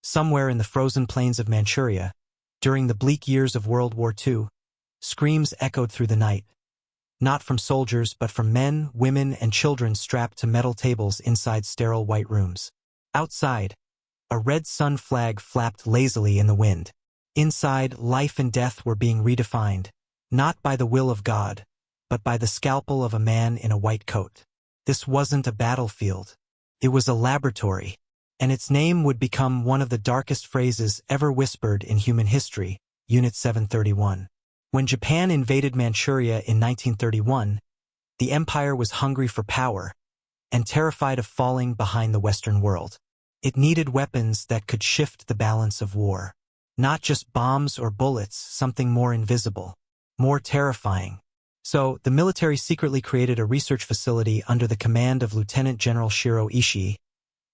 Somewhere in the frozen plains of Manchuria, during the bleak years of World War II, screams echoed through the night. Not from soldiers, but from men, women, and children strapped to metal tables inside sterile white rooms. Outside, a red sun flag flapped lazily in the wind. Inside, life and death were being redefined, not by the will of God, but by the scalpel of a man in a white coat. This wasn't a battlefield. It was a laboratory, and its name would become one of the darkest phrases ever whispered in human history, Unit 731. When Japan invaded Manchuria in 1931, the empire was hungry for power and terrified of falling behind the Western world. It needed weapons that could shift the balance of war. Not just bombs or bullets, something more invisible, more terrifying. So, the military secretly created a research facility under the command of Lieutenant General Shirō Ishii,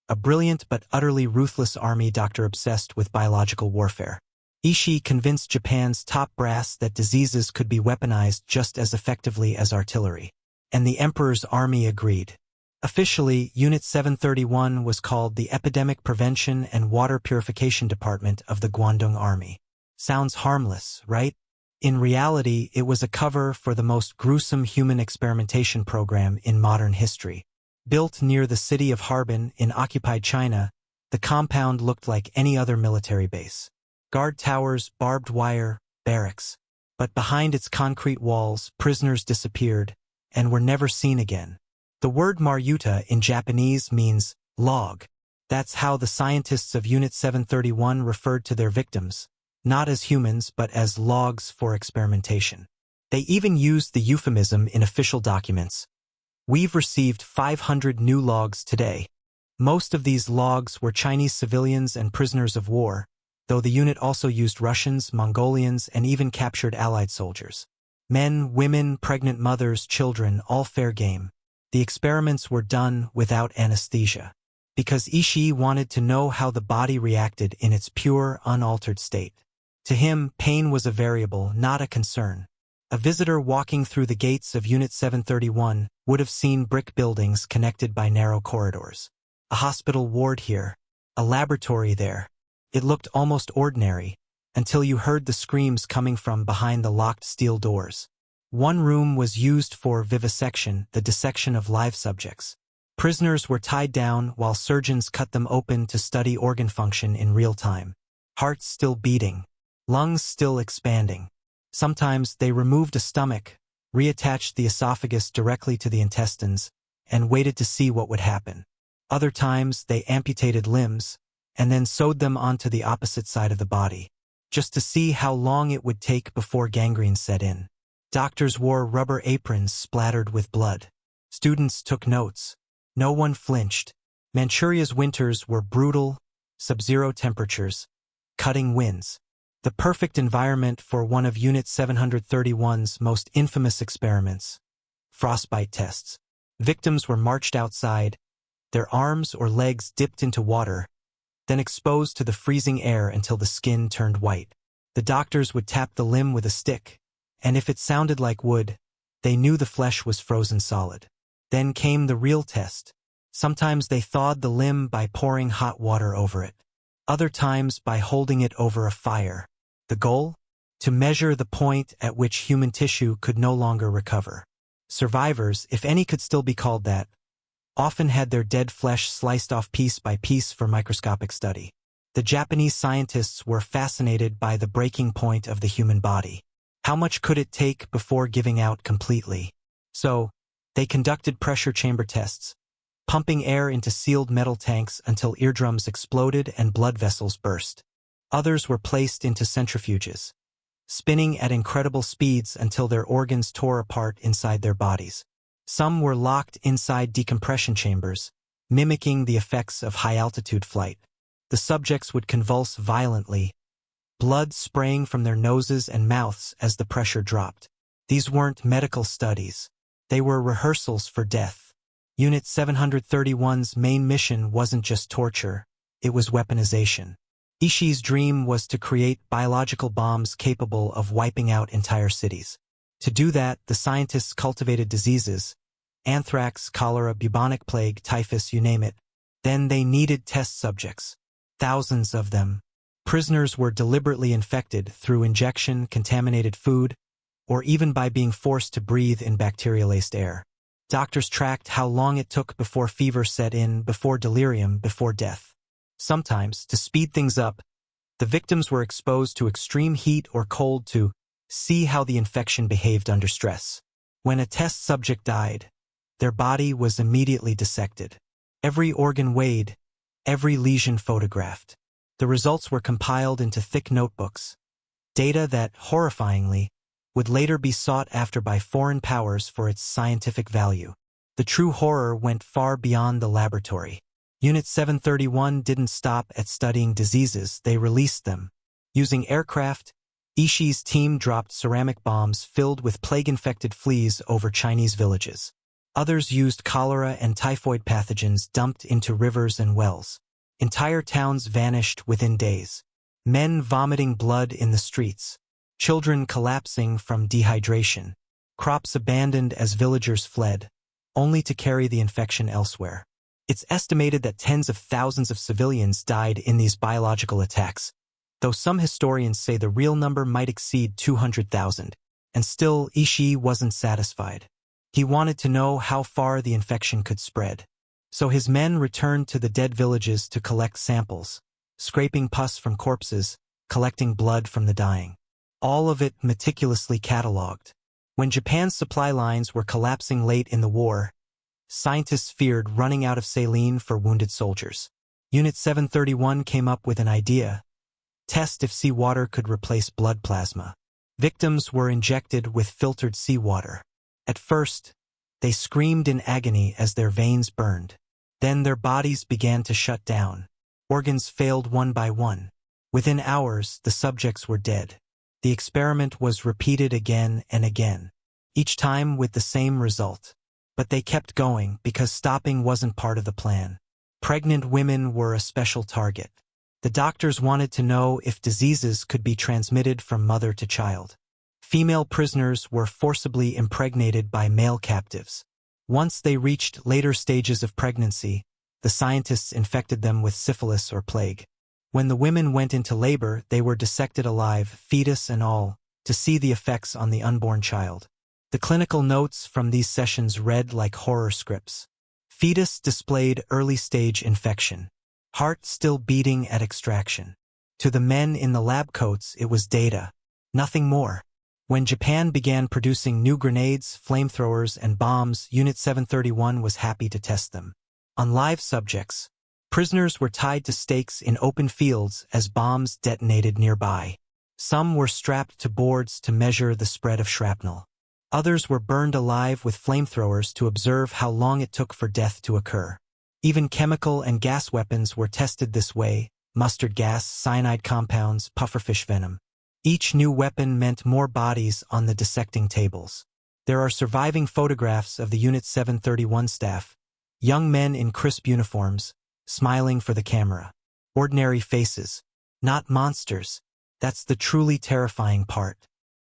a brilliant but utterly ruthless army doctor obsessed with biological warfare. Ishii convinced Japan's top brass that diseases could be weaponized just as effectively as artillery. And the emperor's army agreed. Officially, Unit 731 was called the Epidemic Prevention and Water Purification Department of the Guangdong Army. Sounds harmless, right? In reality, it was a cover for the most gruesome human experimentation program in modern history. Built near the city of Harbin in occupied China, the compound looked like any other military base. Guard towers, barbed wire, barracks. But behind its concrete walls, prisoners disappeared and were never seen again. The word Maryuta in Japanese means log. That's how the scientists of Unit 731 referred to their victims, not as humans but as logs for experimentation. They even used the euphemism in official documents. We've received 500 new logs today. Most of these logs were Chinese civilians and prisoners of war, though the unit also used Russians, Mongolians, and even captured Allied soldiers. Men, women, pregnant mothers, children, all fair game. The experiments were done without anesthesia, because Ishii wanted to know how the body reacted in its pure, unaltered state. To him, pain was a variable, not a concern. A visitor walking through the gates of Unit 731 would have seen brick buildings connected by narrow corridors. A hospital ward here, a laboratory there. It looked almost ordinary, until you heard the screams coming from behind the locked steel doors. One room was used for vivisection, the dissection of live subjects. Prisoners were tied down while surgeons cut them open to study organ function in real time. Hearts still beating, lungs still expanding. Sometimes they removed a stomach, reattached the esophagus directly to the intestines, and waited to see what would happen. Other times they amputated limbs, and then sewed them onto the opposite side of the body, just to see how long it would take before gangrene set in. Doctors wore rubber aprons splattered with blood. Students took notes. No one flinched. Manchuria's winters were brutal, sub-zero temperatures, cutting winds. The perfect environment for one of Unit 731's most infamous experiments, frostbite tests. Victims were marched outside, their arms or legs dipped into water, then exposed to the freezing air until the skin turned white. The doctors would tap the limb with a stick, and if it sounded like wood, they knew the flesh was frozen solid. Then came the real test. Sometimes they thawed the limb by pouring hot water over it. Other times by holding it over a fire. The goal? To measure the point at which human tissue could no longer recover. Survivors, if any could still be called that, often had their dead flesh sliced off piece by piece for microscopic study. The Japanese scientists were fascinated by the breaking point of the human body. How much could it take before giving out completely? So, they conducted pressure chamber tests, pumping air into sealed metal tanks until eardrums exploded and blood vessels burst. Others were placed into centrifuges, spinning at incredible speeds until their organs tore apart inside their bodies. Some were locked inside decompression chambers, mimicking the effects of high-altitude flight. The subjects would convulse violently, blood spraying from their noses and mouths as the pressure dropped. These weren't medical studies. They were rehearsals for death. Unit 731's main mission wasn't just torture, it was weaponization. Ishii's dream was to create biological bombs capable of wiping out entire cities. To do that, the scientists cultivated diseases, anthrax, cholera, bubonic plague, typhus, you name it. Then they needed test subjects. thousands of them. Prisoners were deliberately infected through injection, contaminated food, or even by being forced to breathe in bacteria-laced air. Doctors tracked how long it took before fever set in, before delirium, before death. Sometimes, to speed things up, the victims were exposed to extreme heat or cold to see how the infection behaved under stress. When a test subject died, their body was immediately dissected. Every organ weighed, every lesion photographed. The results were compiled into thick notebooks, data that, horrifyingly, would later be sought after by foreign powers for its scientific value. The true horror went far beyond the laboratory. Unit 731 didn't stop at studying diseases, they released them. Using aircraft, Ishii's team dropped ceramic bombs filled with plague-infected fleas over Chinese villages. Others used cholera and typhoid pathogens dumped into rivers and wells. Entire towns vanished within days. Men vomiting blood in the streets. Children collapsing from dehydration. Crops abandoned as villagers fled, only to carry the infection elsewhere. It's estimated that tens of thousands of civilians died in these biological attacks, though some historians say the real number might exceed 200,000. And still, Ishii wasn't satisfied. He wanted to know how far the infection could spread. So his men returned to the dead villages to collect samples, scraping pus from corpses, collecting blood from the dying. All of it meticulously catalogued. When Japan's supply lines were collapsing late in the war, scientists feared running out of saline for wounded soldiers. Unit 731 came up with an idea. Test if seawater could replace blood plasma. Victims were injected with filtered seawater. At first, they screamed in agony as their veins burned. Then their bodies began to shut down. Organs failed one by one. Within hours, the subjects were dead. The experiment was repeated again and again, each time with the same result. But they kept going because stopping wasn't part of the plan. Pregnant women were a special target. The doctors wanted to know if diseases could be transmitted from mother to child. Female prisoners were forcibly impregnated by male captives. Once they reached later stages of pregnancy, the scientists infected them with syphilis or plague. When the women went into labor, they were dissected alive, fetus and all, to see the effects on the unborn child. The clinical notes from these sessions read like horror scripts. Fetus displayed early-stage infection. Heart still beating at extraction. To the men in the lab coats, it was data. Nothing more. When Japan began producing new grenades, flamethrowers, and bombs, Unit 731 was happy to test them. On live subjects, prisoners were tied to stakes in open fields as bombs detonated nearby. Some were strapped to boards to measure the spread of shrapnel. Others were burned alive with flamethrowers to observe how long it took for death to occur. Even chemical and gas weapons were tested this way: mustard gas, cyanide compounds, pufferfish venom. Each new weapon meant more bodies on the dissecting tables. There are surviving photographs of the Unit 731 staff, young men in crisp uniforms, smiling for the camera. Ordinary faces, not monsters. That's the truly terrifying part.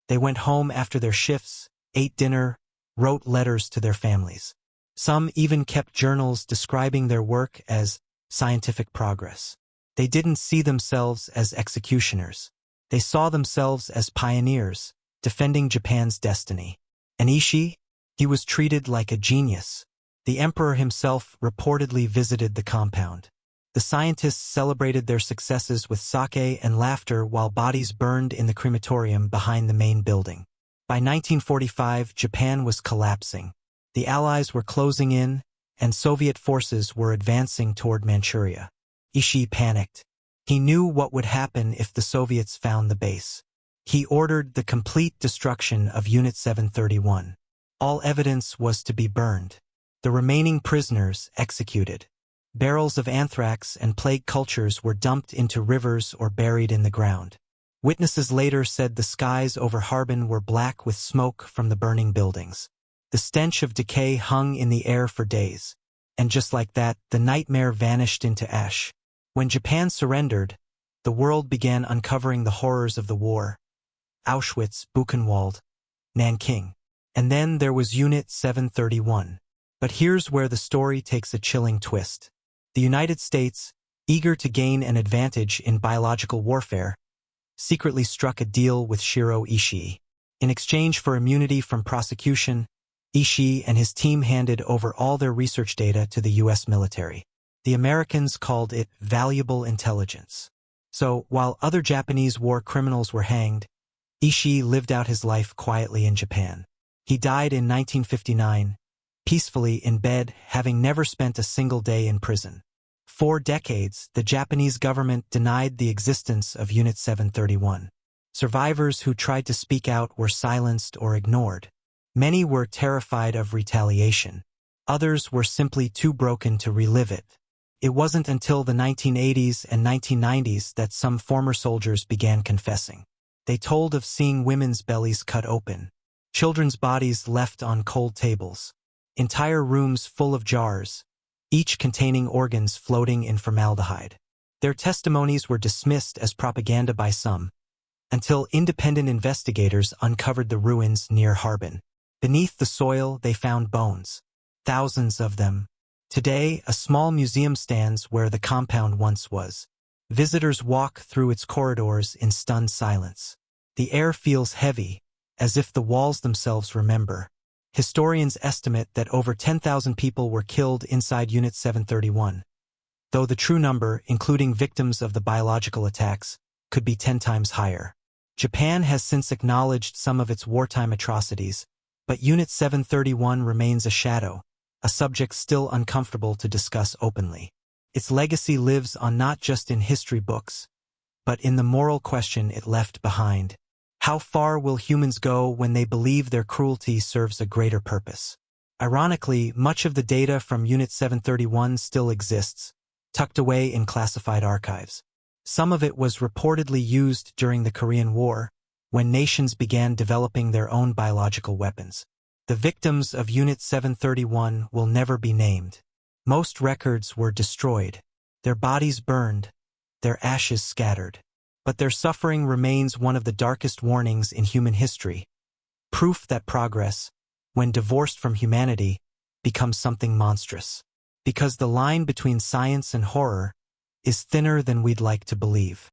They went home after their shifts, ate dinner, wrote letters to their families. Some even kept journals describing their work as scientific progress. They didn't see themselves as executioners. They saw themselves as pioneers, defending Japan's destiny. And Ishii? He was treated like a genius. The emperor himself reportedly visited the compound. The scientists celebrated their successes with sake and laughter while bodies burned in the crematorium behind the main building. By 1945, Japan was collapsing. The Allies were closing in, and Soviet forces were advancing toward Manchuria. Ishii panicked. He knew what would happen if the Soviets found the base. He ordered the complete destruction of Unit 731. All evidence was to be burned. The remaining prisoners executed. Barrels of anthrax and plague cultures were dumped into rivers or buried in the ground. Witnesses later said the skies over Harbin were black with smoke from the burning buildings. The stench of decay hung in the air for days. And just like that, the nightmare vanished into ash. When Japan surrendered, the world began uncovering the horrors of the war. Auschwitz, Buchenwald, Nanking. And then there was Unit 731. But here's where the story takes a chilling twist. The United States, eager to gain an advantage in biological warfare, secretly struck a deal with Shirō Ishii. In exchange for immunity from prosecution, Ishii and his team handed over all their research data to the U.S. military. The Americans called it valuable intelligence. So, while other Japanese war criminals were hanged, Ishii lived out his life quietly in Japan. He died in 1959, peacefully in bed, having never spent a single day in prison. For decades, the Japanese government denied the existence of Unit 731. Survivors who tried to speak out were silenced or ignored. Many were terrified of retaliation. Others were simply too broken to relive it. It wasn't until the 1980s and 1990s that some former soldiers began confessing. They told of seeing women's bellies cut open, children's bodies left on cold tables, entire rooms full of jars, each containing organs floating in formaldehyde. Their testimonies were dismissed as propaganda by some, until independent investigators uncovered the ruins near Harbin. Beneath the soil, they found bones, thousands of them. Today, a small museum stands where the compound once was. Visitors walk through its corridors in stunned silence. The air feels heavy, as if the walls themselves remember. Historians estimate that over 10,000 people were killed inside Unit 731, though the true number, including victims of the biological attacks, could be 10 times higher. Japan has since acknowledged some of its wartime atrocities, but Unit 731 remains a shadow, a subject still uncomfortable to discuss openly. Its legacy lives on not just in history books, but in the moral question it left behind. How far will humans go when they believe their cruelty serves a greater purpose? Ironically, much of the data from Unit 731 still exists, tucked away in classified archives. Some of it was reportedly used during the Korean War, when nations began developing their own biological weapons. The victims of Unit 731 will never be named. Most records were destroyed, their bodies burned, their ashes scattered. But their suffering remains one of the darkest warnings in human history. Proof that progress, when divorced from humanity, becomes something monstrous. Because the line between science and horror is thinner than we'd like to believe.